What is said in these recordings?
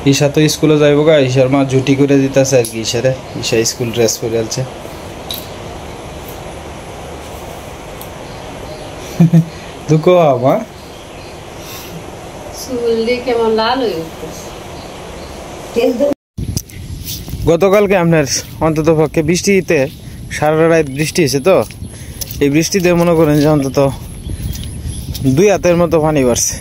ঈশা তো স্কুলে যাইব গা, ঈশার মা জুটি করে দিতেছে আর কি। ঈশারে ঈশা স্কুল ড্রেস পরে আছে। দুঃখ মা গতকালকে আপনার অন্তত পক্ষে বৃষ্টিতে সারা রাত বৃষ্টি হয়েছে, তো এই বৃষ্টিতে মনে করেন যে অন্তত 2 হাতের মতো পানি বাড়ছে।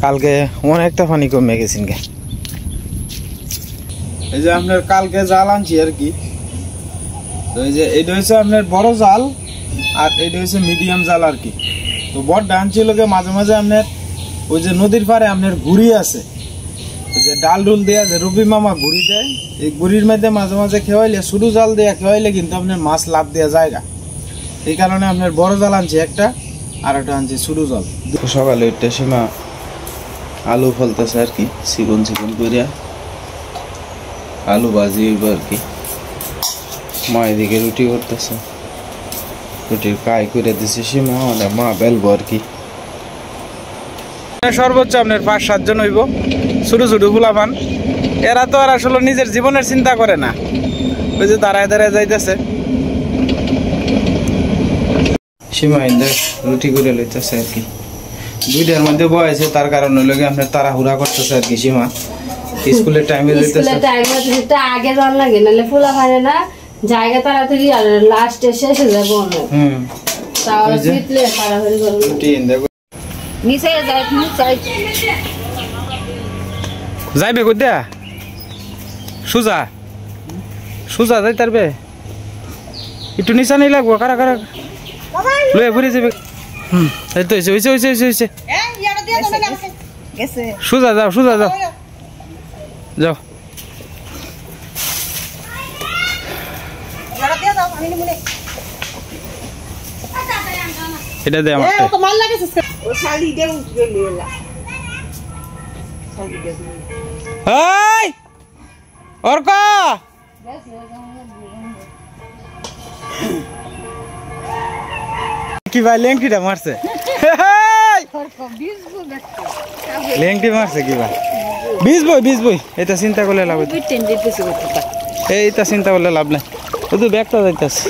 কালকে অনেকটা পানি কমে গেছেন গে। এই যে আপনার কালকে জাল আনছি আর কি। তো এই যে এটা হচ্ছে আপনার বড় জাল, আর এটা হচ্ছে মিডিয়াম জাল আর কি। তো বড় আনছিল গে, মাঝে মাঝে আপনার ওই যে নদীর পাড়ে আপনার ঘুড়ি আছে, ওই যে ডাল ডুল দেয়া যে রবি মামা ঘুড়ি দেয়, এই ঘুড়ির মধ্যে মাঝে মাঝে খেয়াইলে, শুরু জাল দেয়া খেয়াইলে কিন্তু আপনার মাছ লাভ দেওয়া জায়গা। এই কারণে আপনার বড় জাল আনছি একটা, আর একটা আনছি ছোটো জাল। সকালে একটা সীমা আলু ফলতেছে আর কি, চিকন চিকন করিয়া আলু ভাজি হইব আর কি। মা এদিকে রুটি করতেছে, রুটির কাই করে দিছে সীমা, মানে মা বেলবো আর কি। সর্বোচ্চ আপনার 5-7 জন হইব, ছোট ছোট ফুলাপান। এরা তো আর আসলে নিজের জীবনের চিন্তা করে না, ওই যে দাঁড়ায় দাঁড়ায় যাইতেছে। সীমা ইন্দার রুটি করে লইতেছে আর কি। 2টার মধ্যে বয়েছে, তার কারণ হইল কি আপনার তাড়াহুড়া করতেছে আর কি। সীমা স্কুলের টাইমে যাইতেছে, আগে যাওয়ার লাগে, নাহলে ফুলা পারে না জায়গা তাড়াতাড়ি, আর লাস্টে শেষে যাবো। যাইবে কোথা সুজা সুজা যাই তারবে একটু নিচা নেই লাগবো, কারা কারা লয়ে ঘুরে যাবে। এই তো হয়েছে হয়েছে হয়েছে হয়েছে হয়েছে। সুজা যাও, সুজা যাও, যাও। এটা দে আমার অর্ক কি ভাই লেংটিটা মারছে, লেংটি মারছে কি ভাই। বিষ বই এটা চিন্তা করলে লাভ, এইটা চিন্তা করলে লাভ নাই, শুধু ব্যাগটা যাইতেছে।